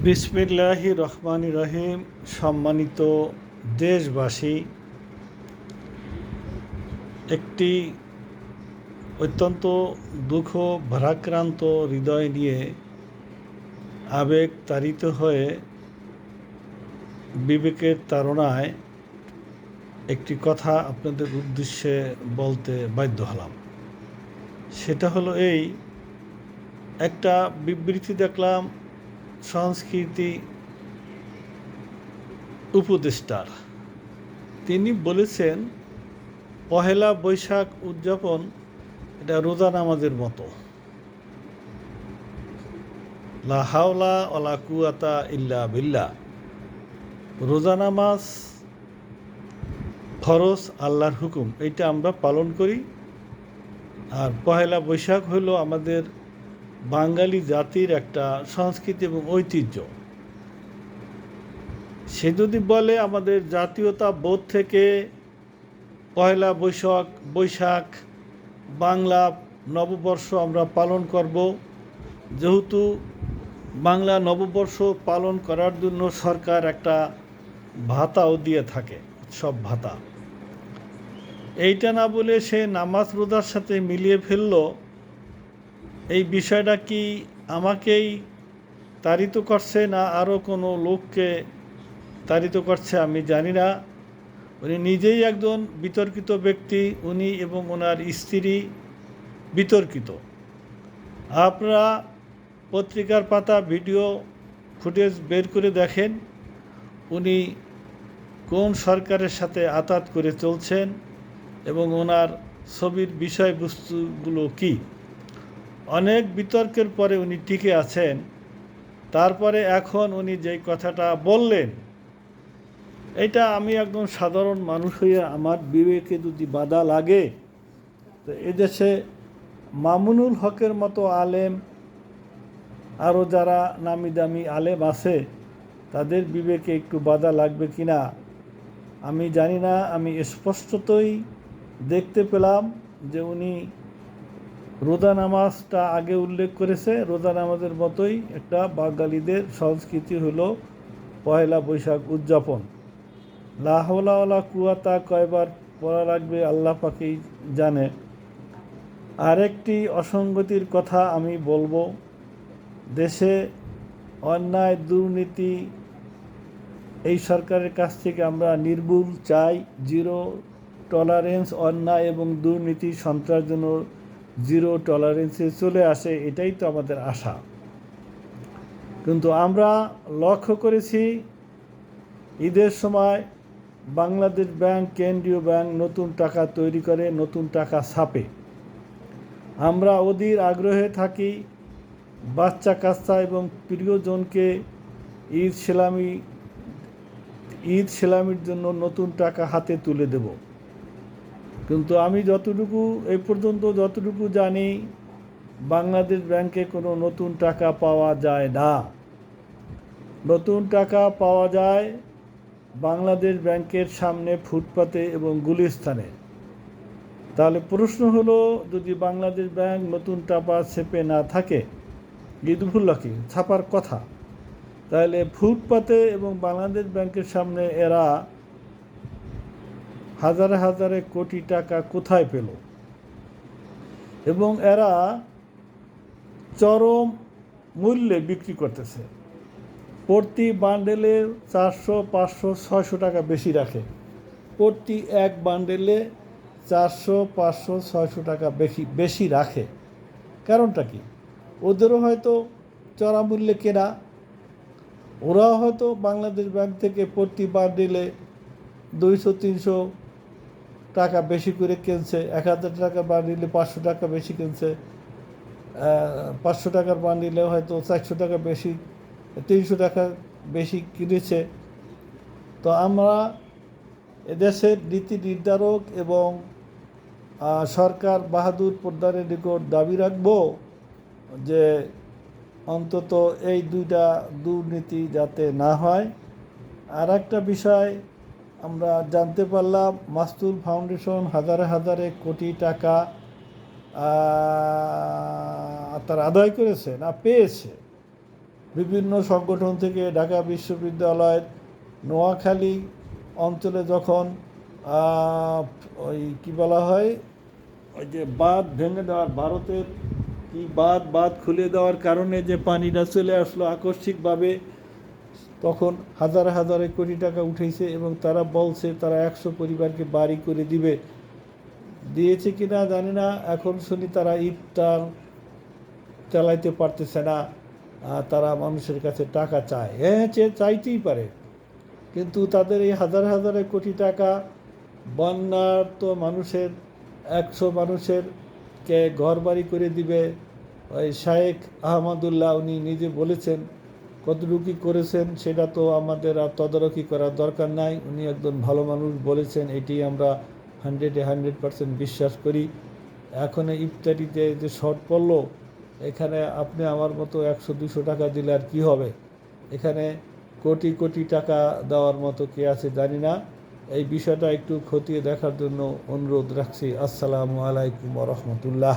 বিসমিল্লাহির রহমানির রহিম। সম্মানিত দেশবাসী, একটি অত্যন্ত দুঃখ ভারাক্রান্ত হৃদয় নিয়ে আবেগ তাড়িত হয়ে বিবেকের তাড়নায় একটি কথা আপনাদের উদ্দেশ্যে বলতে বাধ্য হলাম। সেটা হলো এই, একটা বিবৃতি দেখলাম সংস্কৃতি উপদেষ্টার। তিনি বলেছেন পহেলা বৈশাখ উদযাপন এটা রোজা নামাজের মতো। লা হাওলা ওয়ালা কুওয়াতা ইল্লা বিল্লাহ। রোজা নামাজ ফরজ, আল্লাহর হুকুম, এইটা আমরা পালন করি। আর পহেলা বৈশাখ হলো আমাদের বাঙালি জাতির একটা সংস্কৃতি এবং ঐতিহ্য। সে যদি বলে আমাদের জাতীয়তা বোধ থেকে পহেলা বৈশাখ বাংলা নববর্ষ আমরা পালন করব, যেহেতু বাংলা নববর্ষ পালন করার জন্য সরকার একটা ভাতাও দিয়ে থাকে, সব ভাতা। এইটা না বলে সে নামাজ রোজার সাথে মিলিয়ে ফেলল। এই বিষয়টা কি আমাকেই তাড়িত করছে না আরও কোনো লোককে তাড়িত করছে আমি জানি না। উনি নিজেই একজন বিতর্কিত ব্যক্তি, উনি এবং ওনার স্ত্রী বিতর্কিত। আপনারা পত্রিকার পাতা ভিডিও ফুটেজ বের করে দেখেন উনি কোন সরকারের সাথে আতাত করে চলছেন এবং ওনার ছবির বিষয়বস্তুগুলো কি। অনেক বিতর্কের পরে উনি টিকে আছেন। তারপরে এখন উনি যেই কথাটা বললেন, এটা আমি একদম সাধারণ মানুষ হয়ে আমার বিবেকে যদি বাধা লাগে, তো এদেশে মামুনুল হকের মতো আলেম, আরও যারা নামি দামি আলেম আছে, তাদের বিবেকে একটু বাধা লাগবে কি না আমি জানি না। আমি স্পষ্টতই দেখতে পেলাম যে উনি রোজা নামাজটা আগে উল্লেখ করেছে। রোজা নামাজের মতোই একটা বাঙালিদের সংস্কৃতি হলো পয়লা বৈশাখ উদযাপন। লা হাওলা ওয়ালা কুওয়াতা কয়বার পড়া লাগবে আল্লাহ পাকেই জানে। আরেকটি অসঙ্গতির কথা আমি বলবো, দেশে অন্যায় দুর্নীতি এই সরকারের কাছ থেকে আমরা নির্মূল চাই। জিরো টলারেন্স, অন্যায় এবং দুর্নীতি সন্ত্রাস জন্য জিরো টলারেন্সে চলে আসে, এটাই তো আমাদের আশা। কিন্তু আমরা লক্ষ্য করেছি ঈদের সময় বাংলাদেশ ব্যাংক, কেন্দ্রীয় ব্যাংক নতুন টাকা তৈরি করে, নতুন টাকা ছাপে। আমরা অধীর আগ্রহে থাকি বাচ্চা কাচ্চা এবং প্রিয়জনকে ঈদ সেলামির জন্য নতুন টাকা হাতে তুলে দেব। কিন্তু আমি এই পর্যন্ত যতটুকু জানি, বাংলাদেশ ব্যাংকে কোনো নতুন টাকা পাওয়া যায় না। নতুন টাকা পাওয়া যায় বাংলাদেশ ব্যাংকের সামনে ফুটপাতে এবং গুলিস্তানে। তাহলে প্রশ্ন হলো, যদি বাংলাদেশ ব্যাংক নতুন টাকা ছেপে না থাকে, ঈদুল্লাহ কি ছাপার কথা, তাহলে ফুটপাতে এবং বাংলাদেশ ব্যাংকের সামনে এরা হাজারে হাজারে কোটি টাকা কোথায় পেল? এবং এরা চরম মূল্যে বিক্রি করতেছে। প্রতি বান্ডেলে 400, 500, 600 টাকা বেশি রাখে। প্রতি এক বান্ডেলে 400, 500, 600 টাকা বেশি রাখে। কারণটা কি? ওদেরও হয়তো চড়া মূল্যে কেনা, ওরাও হয়তো বাংলাদেশ ব্যাংক থেকে প্রতি বান্ডেলে 200-300 টাকা বেশি করে কিনছে। 1000 টাকা বান্ডিলে 500 টাকা বেশি কিনছে। 500 টাকার বান্ডিলে হয়তো 400 টাকা বেশি, 300 টাকা বেশি কিনেছে। তো আমরা এদেশের নীতি নির্ধারক এবং সরকার বাহাদুর পোদ্দারের নিকট দাবি রাখব যে অন্তত এই দুইটা দুর্নীতি যাতে না হয়। আর একটা বিষয় আমরা জানতে পারলাম, মাস্তুল ফাউন্ডেশন হাজারে হাজারে কোটি টাকা তারা আদায় করেছে না পেয়েছে। বিভিন্ন সংগঠন থেকে ঢাকা বিশ্ববিদ্যালয়ের নোয়াখালী অঞ্চলে যখন ওই কী বলা হয়, ওই যে বাঁধ ভেঙে দেওয়ার, ভারতের কি বাঁধ খুলে দেওয়ার কারণে যে পানিটা চলে আসলো আকস্মিকভাবে, তখন হাজার হাজার কোটি টাকা উঠেছে এবং তারা বলছে তারা 100 পরিবারকে বাড়ি করে দিয়েছে কিনা জানি না। এখন শুনি তারা ইফতার চালাইতে পারতেছে না, তারা মানুষের কাছে টাকা চায়। হ্যাঁ, চাইতেই পারে, কিন্তু তাদের এই হাজার হাজার কোটি টাকা বন্যার তো মানুষের 100 মানুষের কে ঘর বাড়ি করে দিবে। ওই শায়েখ আহমদুল্লাহ উনি নিজে বলেছেন, কতটুকু করেছেন সেটা তো আমাদের আর তদারকি করার দরকার নাই, উনি একজন ভালো মানুষ বলেছেন, এটি আমরা 100% বিশ্বাস করি। এখন ইফতারিতে যে শর্ট পড়লো, এখানে আপনি আমার মতো 100-200 টাকা দিলে আর কী হবে, এখানে কোটি কোটি টাকা দেওয়ার মতো কে আছে জানি না। এই বিষয়টা একটু খতিয়ে দেখার জন্য অনুরোধ রাখছি। আসসালামু আলাইকুম ওয়া রাহমাতুল্লাহ।